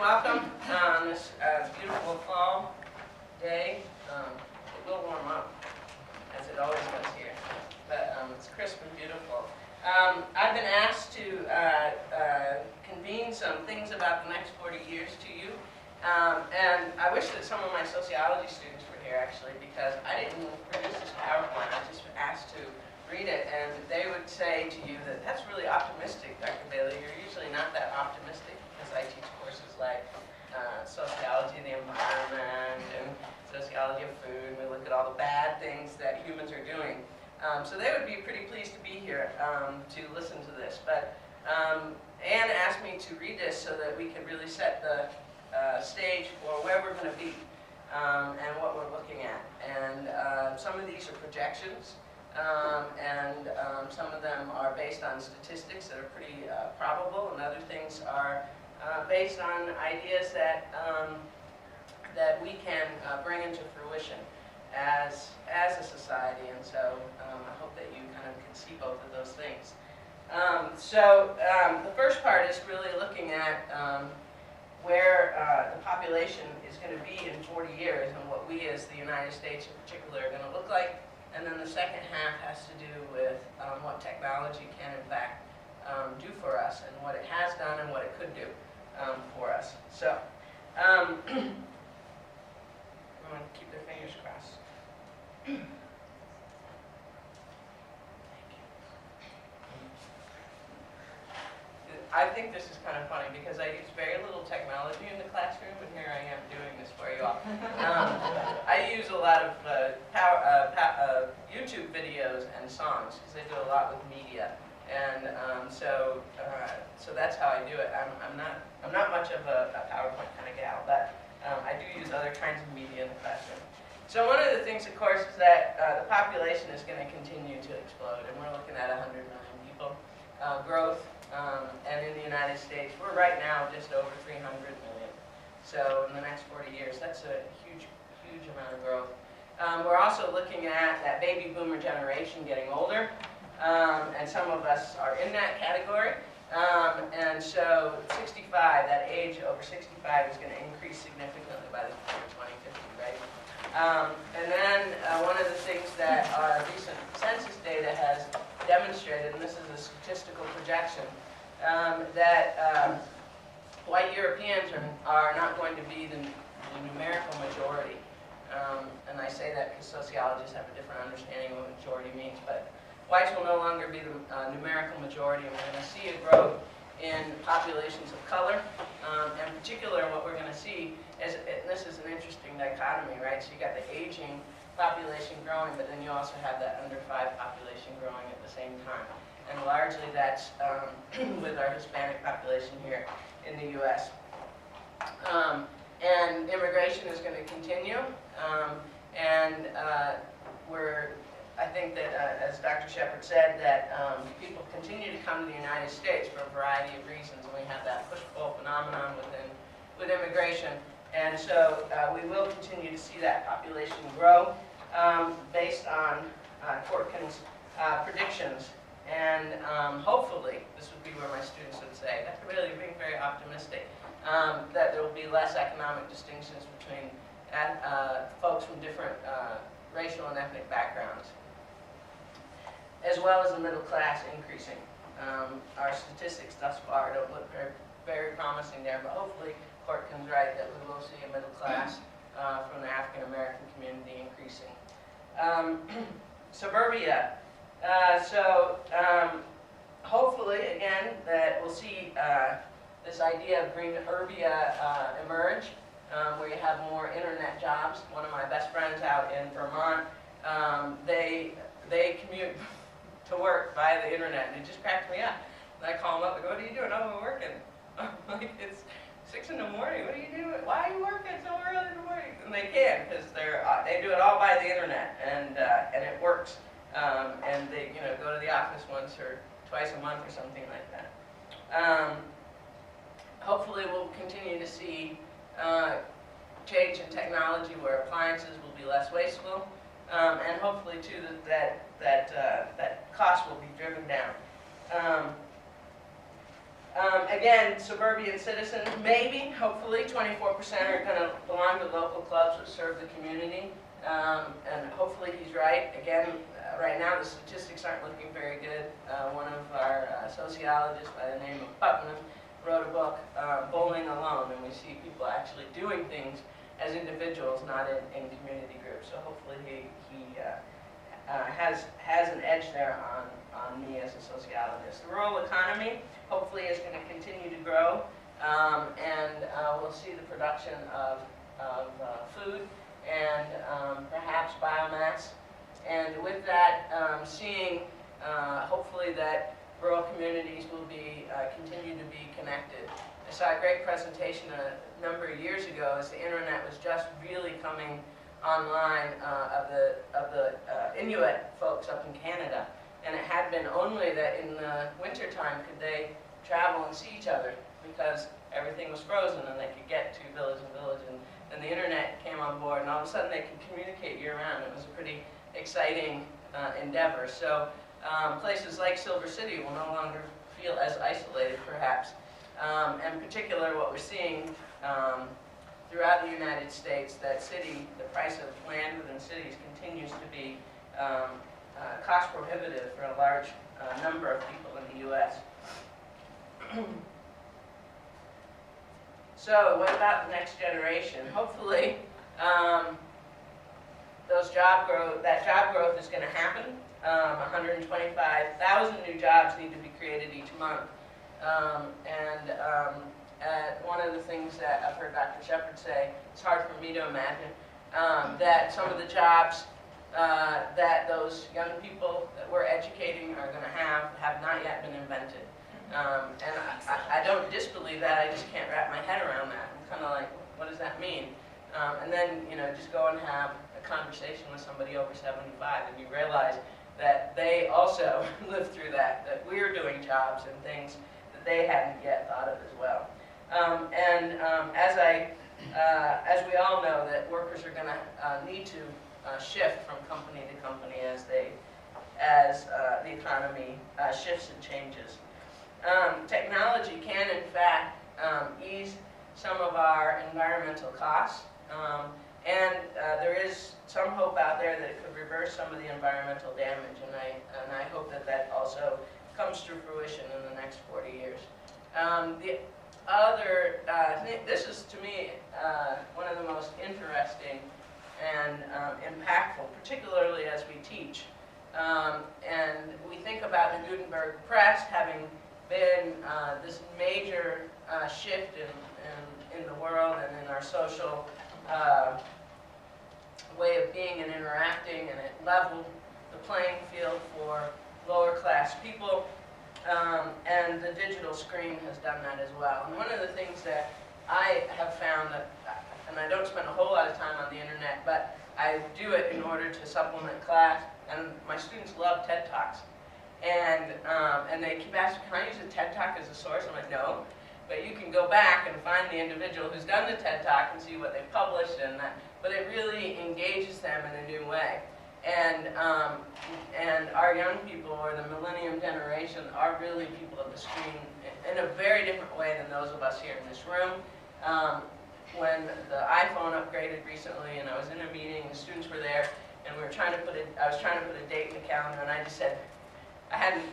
welcome on this beautiful fall day. It will warm up, as it always does here, but it's crisp and beautiful. I've been asked to convene some things about the next 40 years to you, and I wish that some of my sociology students were here, actually, because I didn't produce this PowerPoint. I just asked to read it, and they would say to you that that's really optimistic, Dr. Bailey. You're usually not that optimistic, because I teach courses like sociology of the environment and sociology of food, and we look at all the bad things that humans are doing. So they would be pretty pleased to be here to listen to this. But Anne asked me to read this so that we could really set the stage for where we're going to be and what we're looking at. And some of these are projections. And some of them are based on statistics that are pretty probable, and other things are based on ideas that that we can bring into fruition as a society. And so I hope that you kind of can see both of those things. The first part is really looking at where the population is going to be in 40 years and what we as the United States in particular are going to look like. And then the second half has to do with what technology can, in fact, do for us, and what it has done and what it could do for us. So, everyone keep their fingers crossed. I think this is kind of funny because I use very little technology in the classroom, and here I am doing this for you all. I use a lot of YouTube videos and songs because I do a lot with media, and so that's how I do it. I'm not much of a PowerPoint kind of gal, but I do use other kinds of media in the classroom. So one of the things, of course, is that the population is going to continue to explode, and we're looking at 100 million people growth. And in the United States, we're right now just over 300 million. So in the next 40 years, that's a huge, huge amount of growth. We're also looking at that baby boomer generation getting older, and some of us are in that category. And so 65, that age over 65 is going to increase significantly by the year 2050, right? And then one of the things that our recent census data has demonstrated, and this is a statistical projection, that white Europeans are not going to be the numerical majority. And I say that because sociologists have a different understanding of what majority means, but whites will no longer be the numerical majority, and we're going to see a growth in populations of color. In particular, what we're going to see is, and this is an interesting dichotomy, right? So you got the aging population growing, but then you also have that under 5 population growing at the same time. And largely that's with our Hispanic population here in the U.S. And immigration is going to continue, I think that, as Dr. Shepard said, that people continue to come to the United States for a variety of reasons, and we have that push-pull phenomenon with immigration. And so we will continue to see that population grow based on Kortkin's predictions. And hopefully, this would be where my students would say, Dr. Bailey, you're being very optimistic, that there will be less economic distinctions between folks from different racial and ethnic backgrounds, as well as the middle class increasing. Our statistics thus far don't look very, very promising there, but hopefully Kortkin's right that we will see a middle class from the African American community increasing. Suburbia. Hopefully, again, that we'll see this idea of greenurbia emerge, where you have more internet jobs. One of my best friends out in Vermont, they commute to work via the internet, and it just cracks me up. And I call them up and go, what are you doing? Oh, we're working. I'm like, it's 6 in the morning. What are you doing? Why are you working so early in the morning? And they can, because they do it all by the internet, and it works. And they go to the office once or twice a month or something like that. Hopefully we'll continue to see change in technology where appliances will be less wasteful, and hopefully too that cost will be driven down. Again, suburban citizens, maybe, hopefully, 24% are going to belong to local clubs that serve the community. And hopefully he's right. Again, right now the statistics aren't looking very good. One of our sociologists by the name of Putnam wrote a book, Bowling Alone, and we see people actually doing things as individuals, not in community groups. So hopefully he has an edge there on me as a sociologist. The rural economy hopefully is going to continue to grow, and we'll see the production of food and perhaps biomass. And with that, seeing hopefully that rural communities will be continue to be connected. I saw a great presentation a number of years ago as the internet was just really coming online of the Inuit folks up in Canada, and it had been only that in the wintertime could they travel and see each other because everything was frozen and they could get to village and village, and the internet came on board, and all of a sudden they could communicate year-round. It was a pretty exciting endeavor. So places like Silver City will no longer feel as isolated, perhaps. In particular, what we're seeing throughout the United States, that the price of land within cities continues to be cost prohibitive for a large number of people in the U.S. So what about the next generation? Hopefully, that job growth is going to happen. 125,000 new jobs need to be created each month. One of the things that I've heard Dr. Shepard say, it's hard for me to imagine, that some of the jobs that those young people that we're educating are going to have not yet been invented. And I don't disbelieve that, I just can't wrap my head around that. I'm kind of like, what does that mean? And then, just go and have a conversation with somebody over 75 and you realize that they also lived through that we're doing jobs and things that they hadn't yet thought of as well. As we all know, that workers are going to need to shift from company to company as the economy shifts and changes. Technology can, in fact, ease some of our environmental costs, and there is some hope out there that it could reverse some of the environmental damage, and I hope that that also comes to fruition in the next 40 years. The other thing, this is to me one of the most interesting and impactful, particularly as we teach. And we think about the Gutenberg Press having been this major shift in the world and in our social way of being and interacting, and it leveled the playing field for lower class people, and the digital screen has done that as well. And one of the things that I have found that, and I don't spend a whole lot of time on the internet, but I do it in order to supplement class, and my students love TED Talks. And they keep asking, can I use a TED Talk as a source? I'm like, no. But you can go back and find the individual who's done the TED Talk and see what they published and that. But it really engages them in a new way. And our young people, or the millennium generation, are really people of the screen in a very different way than those of us here in this room. When the iPhone upgraded recently, and I was in a meeting, the students were there, and I was trying to put a date in the calendar, and I just said, I hadn't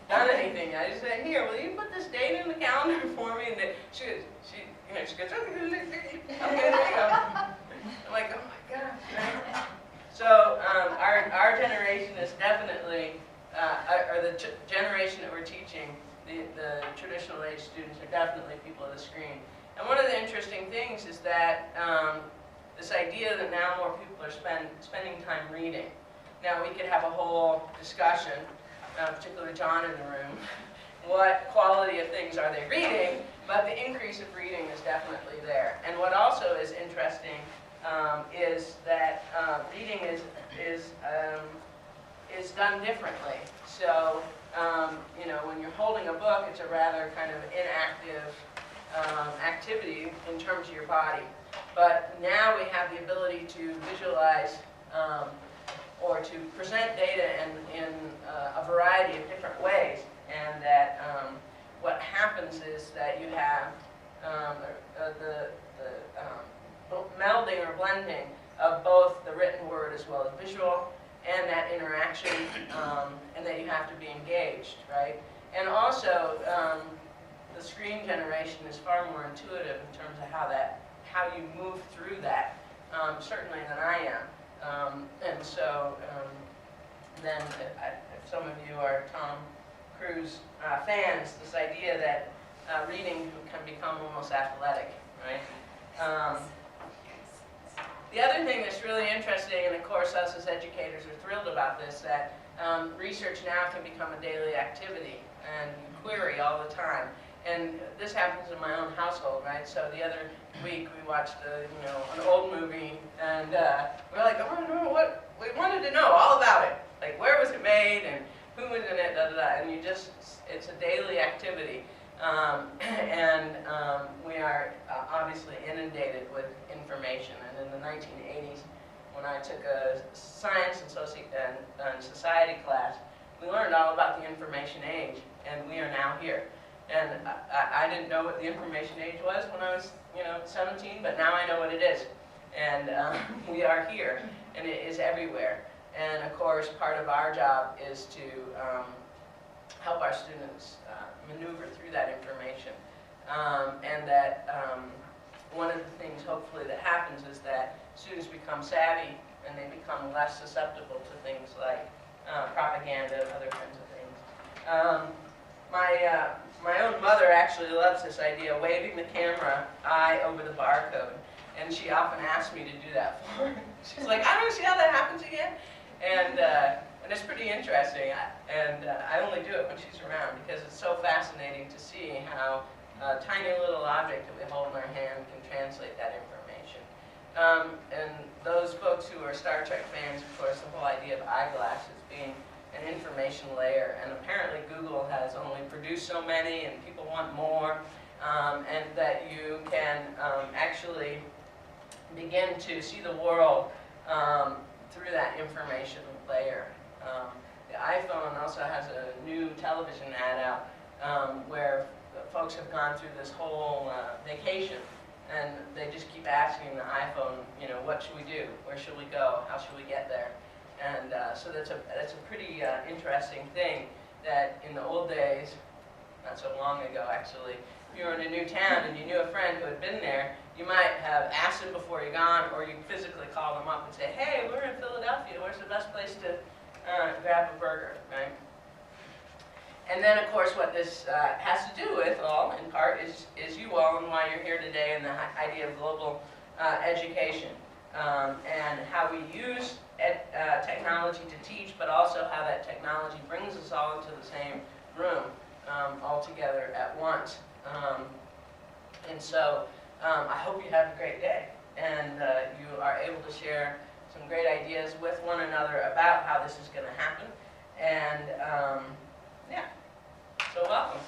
done anything. I just said, here, will you put this date in the calendar for me? And she goes, okay, there you go. I'm like, oh my gosh. Right? So our generation is definitely, or the generation that we're teaching, the traditional age students are definitely people of the screen. And one of the interesting things is that this idea that now more people are spending time reading. Now we could have a whole discussion, particularly John in the room, what quality of things are they reading, but the increase of reading is definitely there. And what also is interesting is that reading is done differently. So, when you're holding a book, it's a rather kind of inactive activity in terms of your body. But now we have the ability to visualize or to present data in a variety of different ways, and that what happens is that you have the melding or blending of both the written word as well as visual, and that interaction, and that you have to be engaged, right? And also, the screen generation is far more intuitive in terms of how you move through that, certainly than I am. And so, then if some of you are Tom Cruise fans, this idea that reading can become almost athletic, right? The other thing that's really interesting, and of course us as educators are thrilled about this, that research now can become a daily activity and you query all the time. And this happens in my own household, right? So the other week we watched an old movie, and we're like, oh, no, what? We wanted to know all about it. Like, where was it made, and who was in it, da da da. And it's a daily activity. We are obviously inundated with information. And in the 1980s, when I took a science and society class, we learned all about the information age, and we are now here. And I didn't know what the information age was when I was, 17, but now I know what it is. And we are here, and it is everywhere. And of course, part of our job is to help our students maneuver through that information. And that one of the things, hopefully, that happens is that students become savvy and they become less susceptible to things like propaganda and other kinds of things. My own mother actually loves this idea of waving the camera eye over the barcode, and she often asks me to do that for her. She's like, I don't see how that happens again. And it's pretty interesting, I only do it when she's around because it's so fascinating to see how a tiny little object that we hold in our hand can translate that information. And those folks who are Star Trek fans, of course, the whole idea of eyeglasses being an information layer, and apparently Google has only produced so many and people want more, and that you can actually begin to see the world through that information layer. The iPhone also has a new television ad out where folks have gone through this whole vacation, and they just keep asking the iPhone, what should we do? Where should we go? How should we get there? And so that's a pretty interesting thing, that in the old days, not so long ago actually, if you were in a new town and you knew a friend who had been there, you might have asked them before you gone, or you physically call them up and say, hey, we're in Philadelphia, where's the best place to grab a burger, right? And then, of course, what this has to do with, all in part, is you all and why you're here today, and the idea of global education, and how we use technology to teach, but also how that technology brings us all into the same room all together at once. And so I hope you have a great day, and you are able to share some great ideas with one another about how this is going to happen. And yeah, so welcome.